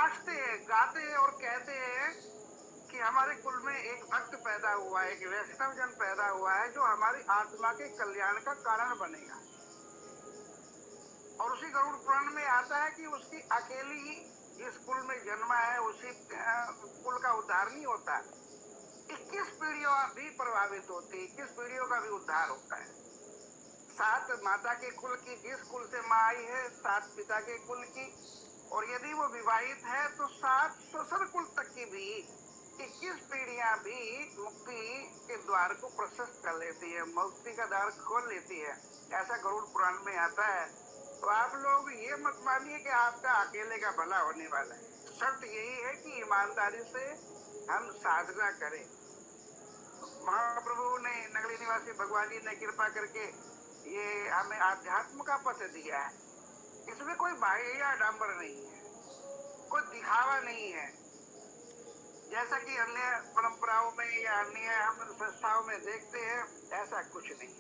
नाचते हैं, गाते हैं और कहते हैं कि हमारे कुल में एक भक्त पैदा हुआ है, एक वैष्णव जन पैदा हुआ है जो हमारी आत्मा के कल्याण का कारण बनेगा। और उसी गरुड़ पुराण में आता है कि उसकी अकेली ही जिस कुल में जन्मा है उसी कुल का उद्धार नहीं होता, 21 पीढ़ियों भी प्रभावित होती है, 21 पीढ़ियों का भी उद्धार होता है। 7 माता के कुल की, जिस कुल से माँ आई है, 7 पिता के कुल की, और यदि वो विवाहित है तो 7 ससुर कुल तक की भी 21 पीढ़ियां भी मुक्ति के द्वार को प्रशस्त कर लेती है, मुक्ति का द्वार खोल लेती है, ऐसा गरुड़ पुराण में आता है। तो आप लोग ये मत मानिए कि आपका अकेले का भला होने वाला है। शर्त यही है कि ईमानदारी से हम साधना करें। महाप्रभु ने, नगरी निवासी भगवान जी ने कृपा करके ये हमें आध्यात्म का पथ दिया है। इसमें कोई बाह्य आडंबर नहीं है, कोई दिखावा नहीं है, जैसा कि अन्य परंपराओं में या अन्य हम संस्थाओं में देखते हैं, ऐसा कुछ नहीं।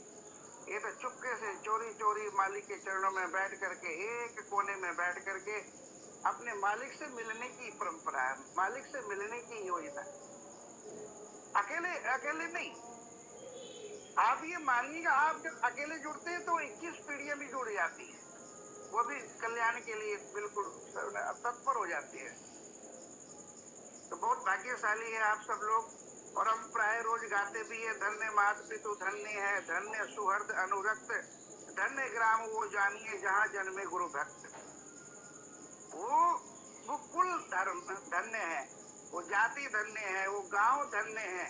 ये तो चुपके से चोरी चोरी मालिक के चरणों में बैठ करके, एक कोने में बैठ करके अपने मालिक से मिलने की परंपरा है, मालिक से मिलने की योजना। अकेले अकेले नहीं, आप ये मानिएगा, आप जब अकेले जुड़ते हैं तो 21 पीढ़ियां भी जुड़ जाती है, वो भी कल्याण के लिए बिल्कुल तत्पर हो जाती है। तो बहुत भाग्यशाली है आप सब लोग। और हम प्राय रोज गाते भी है, धन्य मात पितु धन्य है, धन्य सुहृद अनुरक्त, धन्य ग्राम वो जानिए जहां जन्मे गुरु भक्त। वो कुल धर्म धन्य है, वो जाति धन्य है, वो गांव धन्य है,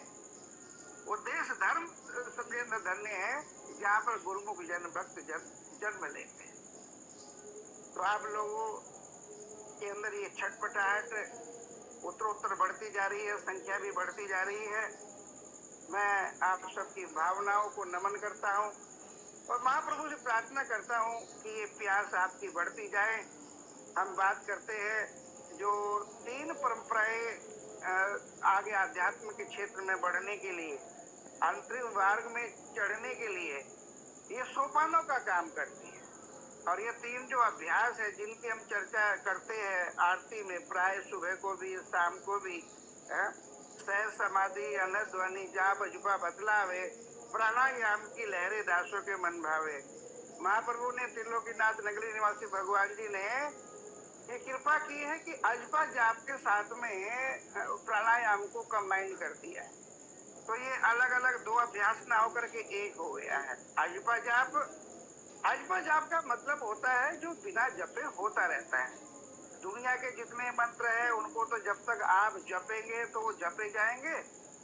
वो देश धर्म धन्य है जहाँ पर गुरुमुख जन भक्त जन्म लेते हैं। तो आप लोगों के अंदर ये छटपटाहट उत्तरोत्तर बढ़ती जा रही है, संख्या भी बढ़ती जा रही है। मैं आप सबकी भावनाओं को नमन करता हूँ और महाप्रभु से प्रार्थना करता हूँ कि ये प्यास आपकी बढ़ती जाए। हम बात करते हैं जो 3 परंपराएं आगे आध्यात्म के क्षेत्र में बढ़ने के लिए, अंतरिम मार्ग में चढ़ने के लिए ये सोपानों का काम करती है। और ये 3 जो अभ्यास है जिनकी हम चर्चा करते हैं आरती में, प्राय सुबह को भी शाम को भी, सहज समाधि, अनहद ध्वनि, जाप अजुपा बतलावे, प्राणायाम की लहरे दासों के मन भावे। महाप्रभु ने, त्रिलोकीनाथ नगरी निवासी भगवान जी ने ये कृपा की है कि अजपा जाप के साथ में प्राणायाम को कंबाइन कर दिया है। तो ये अलग अलग 2 अभ्यास ना होकर के एक हो गया है अजपा जाप। अजपा जाप का मतलब होता है जो बिना जपे होता रहता है। दुनिया के जितने मंत्र है उनको तो जब तक आप जपेंगे तो वो जपे जाएंगे,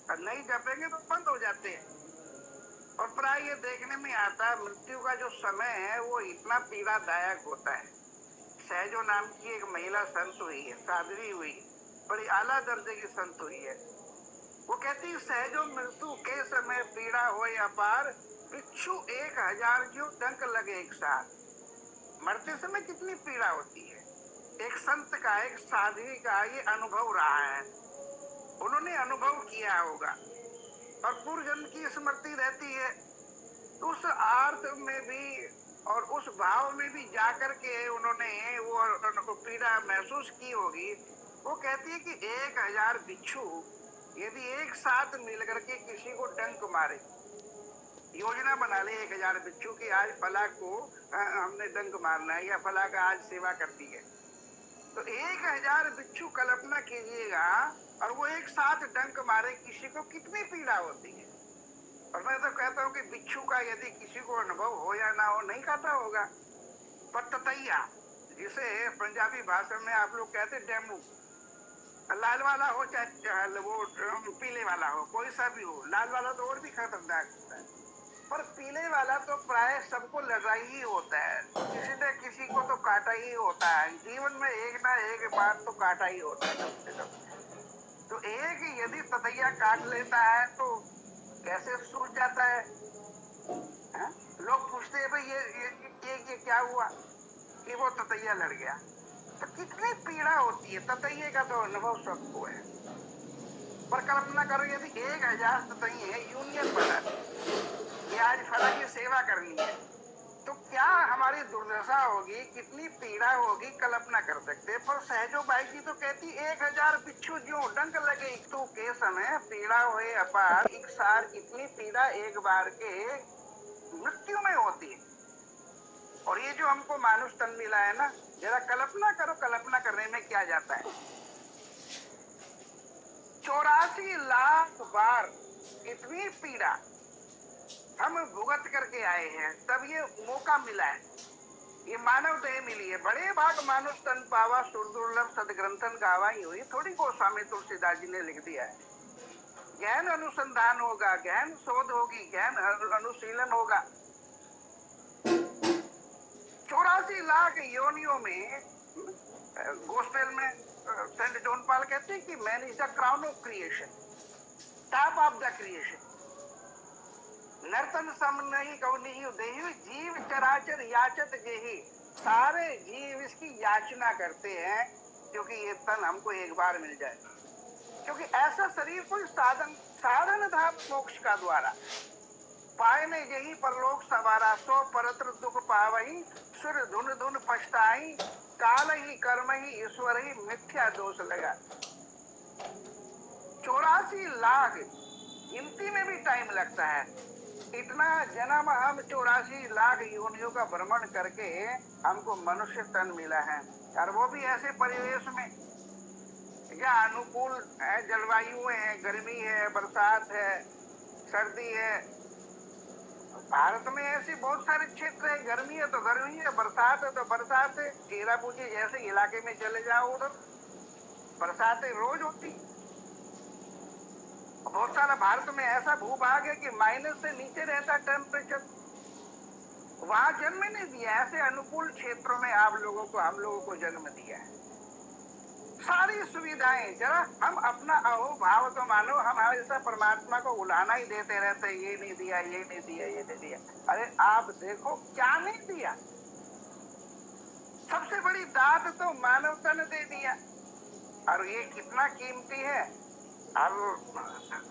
और नहीं जपेंगे तो बंद हो जाते हैं। और प्राय ये देखने में आता है मृत्यु का जो समय है वो इतना पीड़ादायक होता है। सहजो नाम की एक महिला संत हुई है, साध्वी हुई, बड़ी आला दर्जे की संत हुई है। वो कहती है, सहजो मृत्यु के समय पीड़ा हो अपार, बिच्छू 1000 जो डंक लगे एक साथ। मरते समय कितनी पीड़ा होती है। एक संत का, एक साध्वी का ये अनुभव रहा है, उन्होंने अनुभव किया होगा और पूर्व जन्म की स्मृति रहती है। उस अर्थ में भी और उस भाव में भी जाकर के उन्होंने वो पीड़ा महसूस की होगी। वो कहती है कि 1000 बिच्छू यदि एक साथ मिलकर के किसी को डंक मारे, योजना बना ले 1000 बिच्छू की आज फला को हमने डंक मारना है या फला का आज सेवा करती है, तो 1000 बिच्छू कल्पना कीजिएगा और वो एक साथ डंक मारे किसी को, कितनी पीड़ा होती है। और मैं तो कहता हूँ कि बिच्छू का यदि किसी को अनुभव हो या ना हो, नहीं खाता होगा। पर ततैया, जिसे पंजाबी भाषा में आप लोग कहते डेमू, लाल वाला हो चाहे वो पीले वाला हो, कोई सा भी हो, लाल वाला तो और भी खतरनाक होता है, पर पीले वाला तो प्राय सबको लगा ही होता है, किसी न किसी को तो काटा ही होता है जीवन में, एक ना एक बार तो काटा ही होता है कम से कम। तो एक यदि ततैया काट लेता है तो कैसे सूझ जाता है, है? लोग पूछते हैं भाई ये क्या हुआ कि वो ततैया लड़ गया, तो कितनी पीड़ा होती है। ततैये का तो अनुभव सबको है, पर कल्पना करो यदि 1000 ततैये यूनियन बना, ये आज फला की सेवा करनी है, तो क्या हमारी दुर्दशा होगी, कितनी पीड़ा होगी, कल्पना कर सकते। पर सहजो बाई जी तो कहती 1000 बिच्छू ज्यों डंक लगे तो के समय पीड़ा हुए अपार, एक सार कितनी पीड़ा एक बार के मृत्यु में होती है। और ये जो हमको मानुष तन मिला है ना, जरा कल्पना करो, कल्पना करने में क्या जाता है। 84 लाख बार इतनी पीड़ा हम भुगत करके आए हैं, तब ये मौका मिला है, ये मानव देह मिली है। बड़े भाग मानुष तन पावा, सुरदुर्लभ सदग्रंथन गावा, ही हुई थोड़ी गोस्वामी तुलसीदास जी ने लिख दिया है। गहन अनुसंधान होगा, गहन शोध होगी, गहन अनुशीलन होगा। 84 लाख योनियों में गोस्पेल में सेंट जॉन पॉल कहते हैं कि man is the crown of creation, top of the creation. नर्तन सम नहीं कौनी देही, जीव चराचर याचत जेही। सारे जीव इसकी याचना करते हैं क्योंकि ये तन हमको एक बार मिल जाए, क्योंकि ऐसा शरीर कोई साधन था मोक्ष का द्वारा। पाए ने यही परलोक सवारा, सो परत्र दुख पावही, सुर धुन धुन पछताई, काल ही कर्म ही ईश्वर ही मिथ्या दोष लगा। 84 लाख गिनती में भी टाइम लगता है। इतना जन्म हम 84 लाख योनियों का भ्रमण करके हमको मनुष्य तन मिला है, और वो भी ऐसे परिवेश में या अनुकूल है, जलवायु है, गर्मी है, बरसात है, सर्दी है। भारत में ऐसे बहुत सारे क्षेत्र है, गर्मी है तो गर्मी है, बरसात है तो बरसात है। चेरापूंजी जैसे इलाके में चले जाओ, उधर बरसातें रोज होती। बहुत सारा भारत में ऐसा भूभाग है कि माइनस से नीचे रहता टेम्परेचर, वहां जन्म नहीं दिया। ऐसे अनुकूल क्षेत्रों में आप लोगों को, हम लोगों को जन्म दिया है। सारी सुविधाएं, जरा हम अपना अहोभाव तो मानो, हम हमेशा परमात्मा को उलाना ही देते रहते, ये नहीं दिया, ये नहीं दिया, ये नहीं दिया। अरे आप देखो क्या नहीं दिया। सबसे बड़ी दात तो मानवता ने दे दिया, और ये कितना कीमती है। अब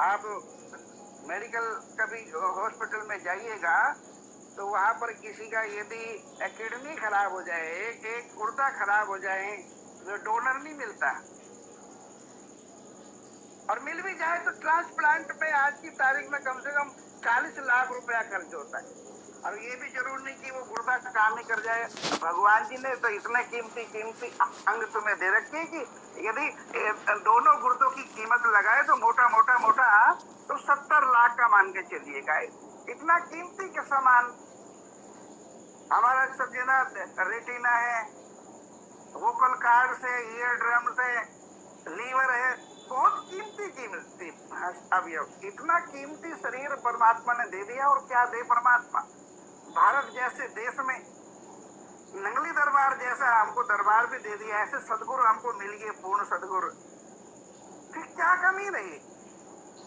आप मेडिकल कभी हॉस्पिटल में जाइएगा तो वहां पर किसी का यदि किडनी खराब हो जाए, एक गुर्दा खराब हो जाए, तो डोनर नहीं मिलता, और मिल भी जाए तो ट्रांसप्लांट में आज की तारीख में कम से कम 40 लाख रुपया खर्च होता है। और ये भी जरूर नहीं कि वो गुर्दा का काम ही कर जाए। भगवान जी ने तो इतने कीमती अंग तुम्हें दे रखे कि यदि दोनों गुर्दों की कीमत लगाए तो मोटा तो 70 लाख का मान के चलिएगा। इतना कीमती के सामान हमारा सब जना रेटिना है, वोकल कार्ड से, ईयर ड्रम से, लीवर है, बहुत कीमती अवयव। इतना कीमती शरीर परमात्मा ने दे दिया। और क्या दे परमात्मा, भारत जैसे देश में नंगली दरबार जैसा हमको दरबार भी दे दिया। ऐसे सदगुरु हमको मिल गए, पूर्ण सदगुरु, फिर क्या कमी रही।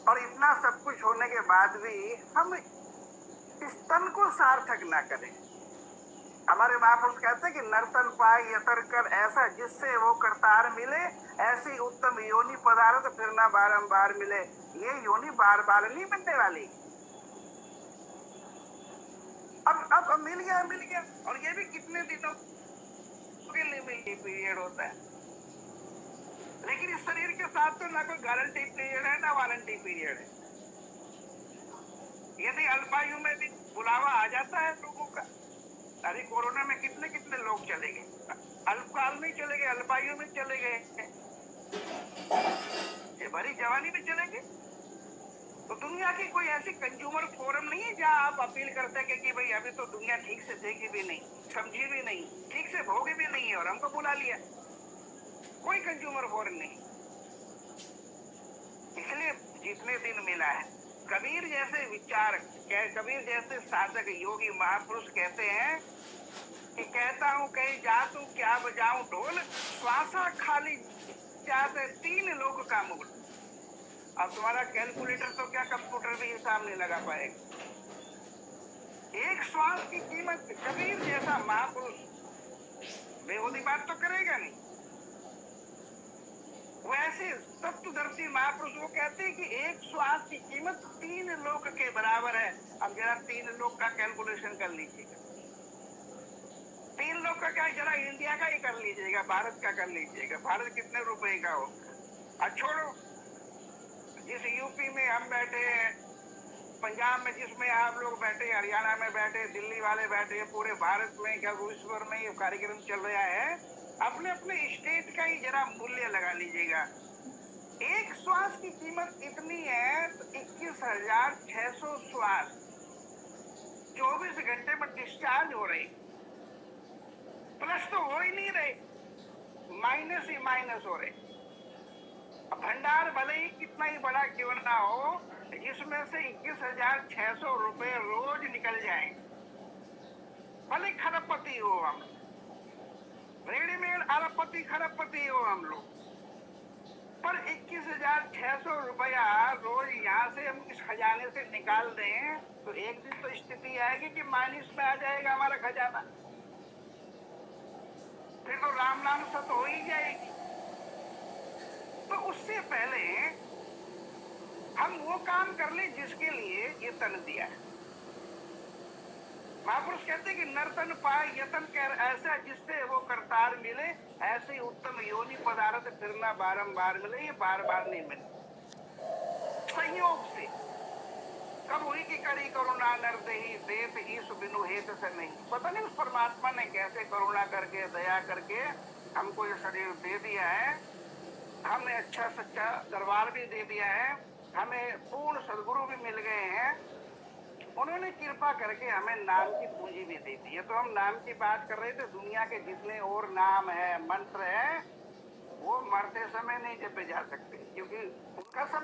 और इतना सब कुछ होने के बाद भी हम इस तन को सार्थक ना करें। हमारे महापुरुष कहते हैं कि नर्तन पाए यतर कर ऐसा, जिससे वो करतार मिले, ऐसी उत्तम योनि पदार्थ फिर ना बारंबार मिले। ये योनि बार बार नहीं मिलने वाली। अब मिल गया, और ये भी कितने दिनों के लिए पीरियड होता है। लेकिन इस शरीर के साथ तो ना कोई गारंटी पीरियड है, ना वारंटी पीरियड है। यदि अल्पायु में भी बुलावा आ जाता है लोगों का, अरे कोरोना में कितने लोग चले गए, अल्पकाल में चले गए, अल्पायु में चले गए, ये भरी जवानी में चले गए। तो दुनिया की कोई ऐसी कंज्यूमर फोरम नहीं है जहां आप अपील करते हैं कि भाई अभी तो दुनिया ठीक से देगी भी नहीं, समझी भी नहीं, ठीक से भोगी भी नहीं है, और हमको बुला लिया। कोई कंज्यूमर फोरम नहीं। इसलिए जितने दिन मिला है, कबीर जैसे विचार, कबीर जैसे साधक योगी महापुरुष कहते हैं कि कहता हूँ कहीं जातू क्या बजाऊं ढोल, श्वासा खाली जाते 3 लोग का मूल। अब तुम्हारा कैलकुलेटर तो क्या कंप्यूटर भी हिसाब नहीं लगा पाएगा। एक श्वास की कीमत कबीर जैसा महापुरुष बेहूदी बात तो करेगा नहीं। वैसे तत्वदर्शी महापुरुष वो कहते हैं कि एक श्वास की कीमत 3 लोक के बराबर है। अब जरा 3 लोक का कैलकुलेशन कर लीजिएगा। 3 लोग का क्या, जरा इंडिया का ही कर लीजिएगा, भारत का कर लीजिएगा। भारत कितने रुपए का हो? और छोड़ो, जिस यूपी में हम बैठे हैं, पंजाब में जिसमें आप लोग बैठे, हरियाणा में बैठे, दिल्ली वाले बैठे, पूरे भारत में क्या विश्व भर में ये कार्यक्रम चल रहा है, अपने अपने स्टेट का ही जरा मूल्य लगा लीजिएगा। एक श्वास की कीमत इतनी है तो 21,600 श्वास 24 घंटे में डिस्चार्ज हो रही। प्लस तो हो ही नहीं रहे, माइनस ही माइनस हो रहे। भंडार भले ही कितना ही बड़ा क्यों ना हो, जिसमें से 21,600 रुपए रोज निकल जाए, भले खरबपति हो हम, रेडीमेड अरबपति खरबपति हो हम लोग, पर 21,600 रुपया रोज यहाँ से हम इस खजाने से निकाल दें तो एक दिन तो स्थिति आएगी कि माइनस में आ जाएगा हमारा खजाना। फिर तो राम नाम सत हो ही जाएगी। तो उससे पहले हम वो काम कर ले जिसके लिए ये तन दिया है। महापुरुष कहते हैं कि नर्तन पाए यतन कर ऐसा जिससे वो करतार मिले, ऐसे उत्तम योनि पदार्थ फिरना बारंबार मिले, ये बार बार नहीं मिले, संयोग से। कब हुई कि करी करुणा नर देहि देत ईश बिनु हेत से नहीं। पता नहीं उस परमात्मा ने कैसे करुणा करके दया करके हमको ये शरीर दे दिया है, हमें अच्छा सच्चा दरबार भी दे दिया है, हमें पूर्ण सदगुरु भी मिल गए हैं, उन्होंने कृपा करके हमें नाम की पूंजी भी दी थी। तो हम नाम की बात कर रहे थे, दुनिया के जितने और नाम है, मंत्र है, वो मरते समय नहीं जपे जा सकते, क्योंकि उनका सब